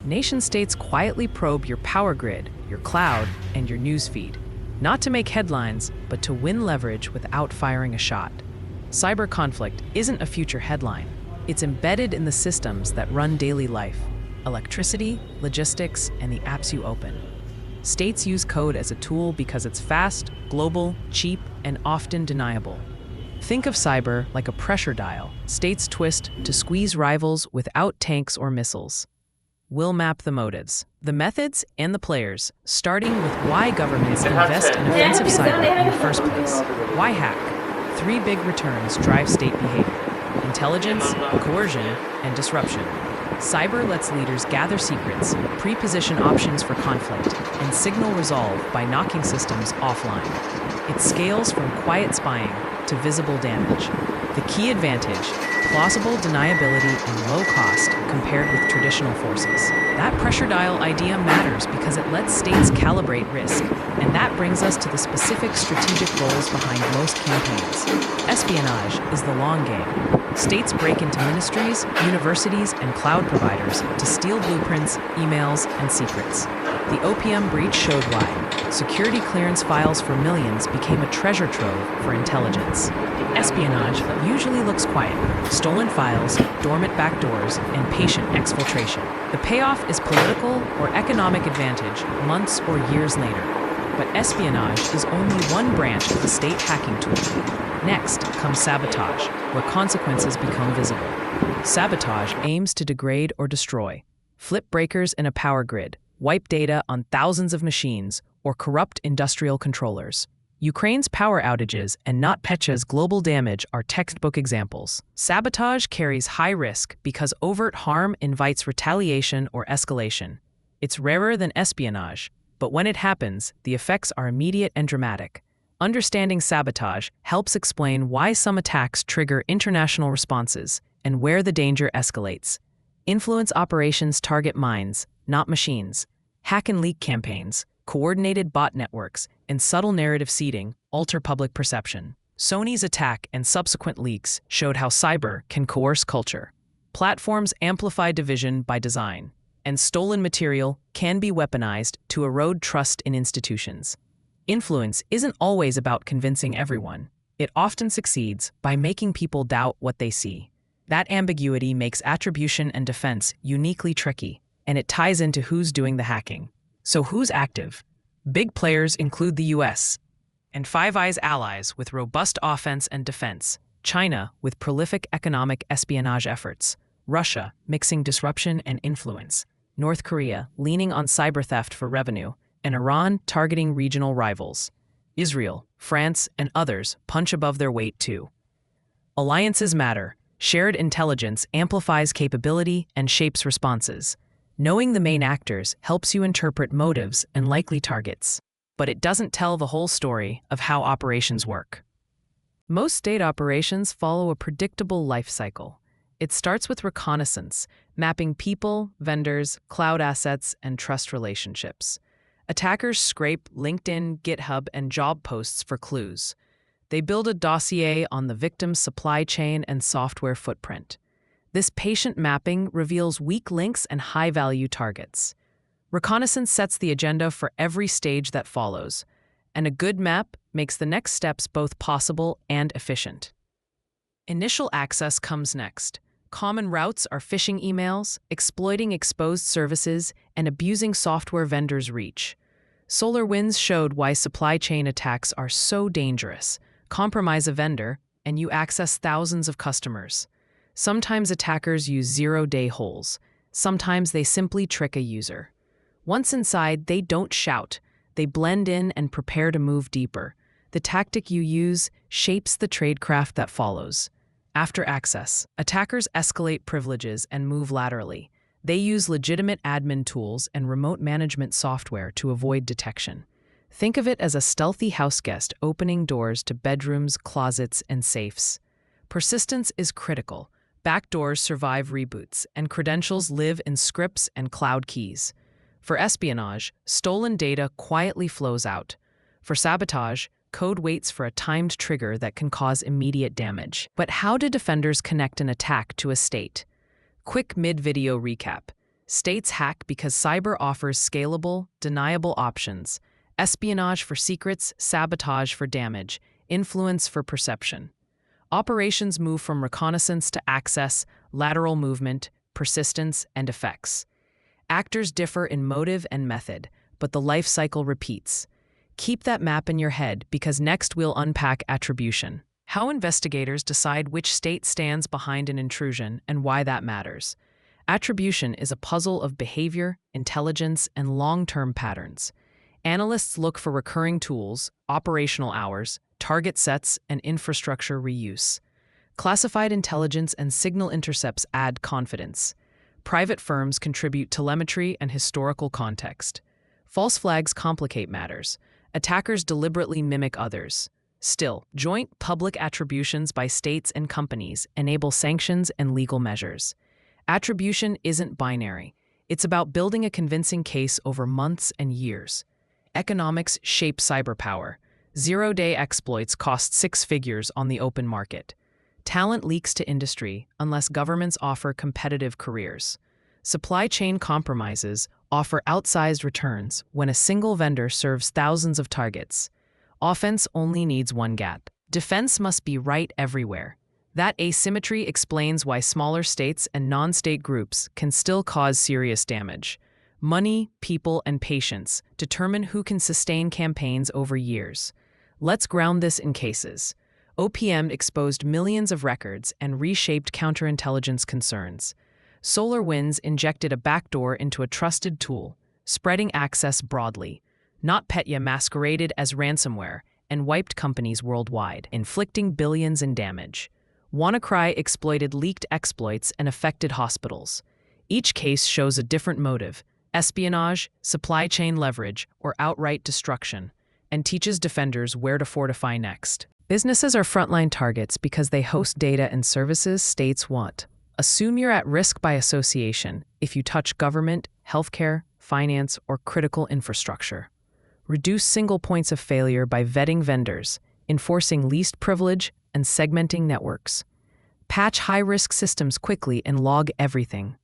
nation-states quietly probe your power grid, your cloud, and your newsfeed. Not to make headlines, but to win leverage without firing a shot. Cyber conflict isn't a future headline. It's embedded in the systems that run daily life: electricity, logistics, and the apps you open. States use code as a tool because it's fast, global, cheap, and often deniable. Think of cyber like a pressure dial states twist to squeeze rivals without tanks or missiles. We'll map the motives, the methods, and the players, starting with why governments invest in offensive cyber in the first place. Why hack? 3 big returns drive state behavior: intelligence, coercion, and disruption. Cyber lets leaders gather secrets, pre-position options for conflict, and signal resolve by knocking systems offline. It scales from quiet spying to visible damage. The key advantage: plausible deniability and low cost compared with traditional forces. That pressure dial idea matters because it lets states calibrate risk, and that brings us to the specific strategic goals behind most campaigns. Espionage is the long game. States break into ministries, universities, and cloud providers to steal blueprints, emails, and secrets. The OPM breach showed why. Security clearance files for millions became a treasure trove for intelligence. Espionage usually looks quiet: stolen files, dormant backdoors, and patient exfiltration. The payoff is political or economic advantage months or years later. But espionage is only one branch of the state hacking tool. Next comes sabotage, where consequences become visible. Sabotage aims to degrade or destroy. Flip breakers in a power grid, wipe data on thousands of machines, or corrupt industrial controllers. Ukraine's power outages and NotPetya's global damage are textbook examples. Sabotage carries high risk because overt harm invites retaliation or escalation. It's rarer than espionage, but when it happens, the effects are immediate and dramatic. Understanding sabotage helps explain why some attacks trigger international responses and where the danger escalates. Influence operations target minds, not machines. Hack and leak campaigns, coordinated bot networks, and subtle narrative seeding alter public perception. Sony's attack and subsequent leaks showed how cyber can coerce culture. Platforms amplify division by design, and stolen material can be weaponized to erode trust in institutions. Influence isn't always about convincing everyone. It often succeeds by making people doubt what they see. That ambiguity makes attribution and defense uniquely tricky, and it ties into who's doing the hacking. So who's active? Big players include the US and Five Eyes allies with robust offense and defense, China with prolific economic espionage efforts, Russia mixing disruption and influence, North Korea leaning on cyber theft for revenue, and Iran targeting regional rivals. Israel, France, and others punch above their weight too. Alliances matter. Shared intelligence amplifies capability and shapes responses. Knowing the main actors helps you interpret motives and likely targets, but it doesn't tell the whole story of how operations work. Most state operations follow a predictable life cycle. It starts with reconnaissance, mapping people, vendors, cloud assets, and trust relationships. Attackers scrape LinkedIn, GitHub, and job posts for clues. They build a dossier on the victim's supply chain and software footprint. This patient mapping reveals weak links and high-value targets. Reconnaissance sets the agenda for every stage that follows, and a good map makes the next steps both possible and efficient. Initial access comes next. Common routes are phishing emails, exploiting exposed services, and abusing software vendors' reach. SolarWinds showed why supply chain attacks are so dangerous. Compromise a vendor, and you access thousands of customers. Sometimes attackers use zero-day holes. Sometimes they simply trick a user. Once inside, they don't shout. They blend in and prepare to move deeper. The tactic you use shapes the tradecraft that follows. After access, attackers escalate privileges and move laterally. They use legitimate admin tools and remote management software to avoid detection. Think of it as a stealthy houseguest opening doors to bedrooms, closets, and safes. Persistence is critical. Backdoors survive reboots, and credentials live in scripts and cloud keys. For espionage, stolen data quietly flows out. For sabotage, code waits for a timed trigger that can cause immediate damage. But how do defenders connect an attack to a state? Quick mid-video recap. States hack because cyber offers scalable, deniable options. Espionage for secrets, sabotage for damage, influence for perception. Operations move from reconnaissance to access, lateral movement, persistence, and effects. Actors differ in motive and method, but the life cycle repeats. Keep that map in your head because next we'll unpack attribution. How investigators decide which state stands behind an intrusion and why that matters. Attribution is a puzzle of behavior, intelligence, and long-term patterns. Analysts look for recurring tools, operational hours, target sets, and infrastructure reuse. Classified intelligence and signal intercepts add confidence. Private firms contribute telemetry and historical context. False flags complicate matters. Attackers deliberately mimic others. Still, joint public attributions by states and companies enable sanctions and legal measures. Attribution isn't binary. It's about building a convincing case over months and years. Economics shape cyberpower. Zero-day exploits cost six figures on the open market. Talent leaks to industry unless governments offer competitive careers. Supply chain compromises offer outsized returns when a single vendor serves thousands of targets. Offense only needs one gap. Defense must be right everywhere. That asymmetry explains why smaller states and non-state groups can still cause serious damage. Money, people, and patience determine who can sustain campaigns over years. Let's ground this in cases. OPM exposed millions of records and reshaped counterintelligence concerns. SolarWinds injected a backdoor into a trusted tool, spreading access broadly. NotPetya masqueraded as ransomware and wiped companies worldwide, inflicting billions in damage. WannaCry exploited leaked exploits and affected hospitals. Each case shows a different motive: espionage, supply chain leverage, or outright destruction, and teaches defenders where to fortify next. Businesses are frontline targets because they host data and services states want. Assume you're at risk by association if you touch government, healthcare, finance, or critical infrastructure. Reduce single points of failure by vetting vendors, enforcing least privilege, and segmenting networks. Patch high-risk systems quickly and log everything.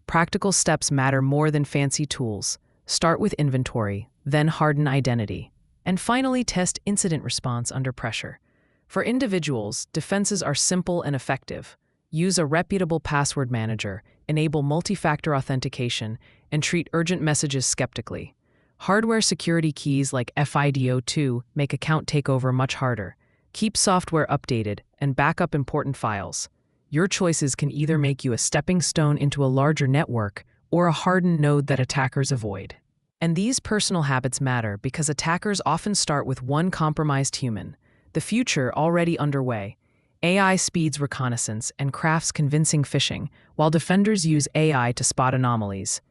Practical steps matter more than fancy tools. Start with inventory, then harden identity. And finally, test incident response under pressure. For individuals, defenses are simple and effective. Use a reputable password manager, enable multi-factor authentication, and treat urgent messages skeptically. Hardware security keys like FIDO2 make account takeover much harder. Keep software updated and back up important files. Your choices can either make you a stepping stone into a larger network or a hardened node that attackers avoid. And these personal habits matter because attackers often start with one compromised human. The future already underway. AI speeds reconnaissance and crafts convincing phishing, while defenders use AI to spot anomalies.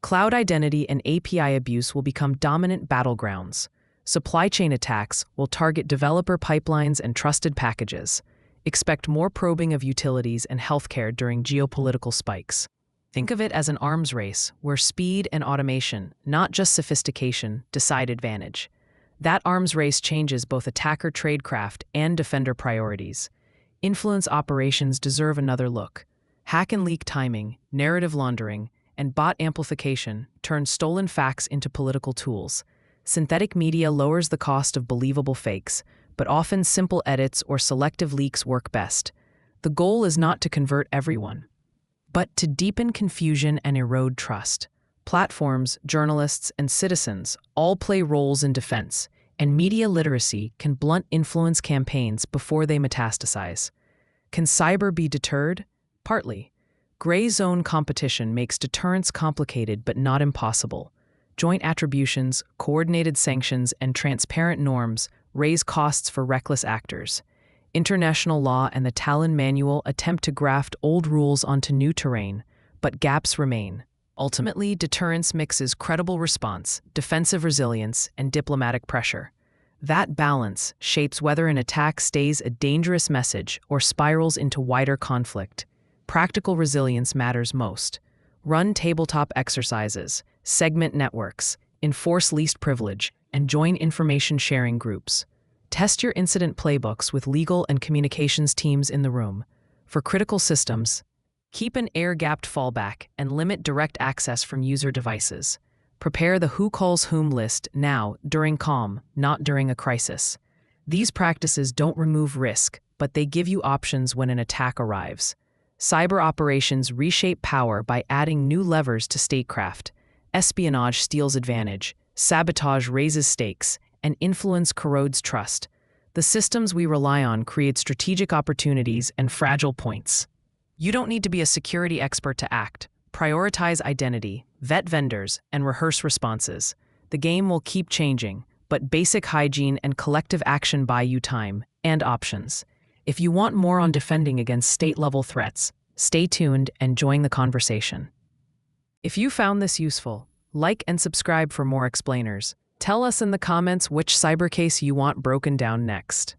Cloud identity and API abuse will become dominant battlegrounds. Supply chain attacks will target developer pipelines and trusted packages. Expect more probing of utilities and healthcare during geopolitical spikes. Think of it as an arms race where speed and automation, not just sophistication, decide advantage. That arms race changes both attacker tradecraft and defender priorities. Influence operations deserve another look. Hack and leak timing, narrative laundering, and bot amplification turn stolen facts into political tools. Synthetic media lowers the cost of believable fakes, but often simple edits or selective leaks work best. The goal is not to convert everyone, but to deepen confusion and erode trust. Platforms, journalists, and citizens all play roles in defense, and media literacy can blunt influence campaigns before they metastasize. Can cyber be deterred? Partly. Gray zone competition makes deterrence complicated but not impossible. Joint attributions, coordinated sanctions, and transparent norms raise costs for reckless actors. International law and the Talon Manual attempt to graft old rules onto new terrain, but gaps remain. Ultimately, deterrence mixes credible response, defensive resilience, and diplomatic pressure. That balance shapes whether an attack stays a dangerous message or spirals into wider conflict. Practical resilience matters most. Run tabletop exercises, segment networks, enforce least privilege, and join information sharing groups. Test your incident playbooks with legal and communications teams in the room. For critical systems, Keep an air-gapped fallback and limit direct access from user devices. Prepare the who calls whom list now, during calm, not during a crisis. These practices don't remove risk, but they give you options when an attack arrives. Cyber operations reshape power by adding new levers to statecraft. Espionage steals advantage, sabotage raises stakes, and influence corrodes trust. The systems we rely on create strategic opportunities and fragile points. You don't need to be a security expert to act. Prioritize identity, vet vendors, and rehearse responses. The game will keep changing, but basic hygiene and collective action buy you time and options. If you want more on defending against state-level threats, stay tuned and join the conversation. If you found this useful, like and subscribe for more explainers. Tell us in the comments which cyber case you want broken down next.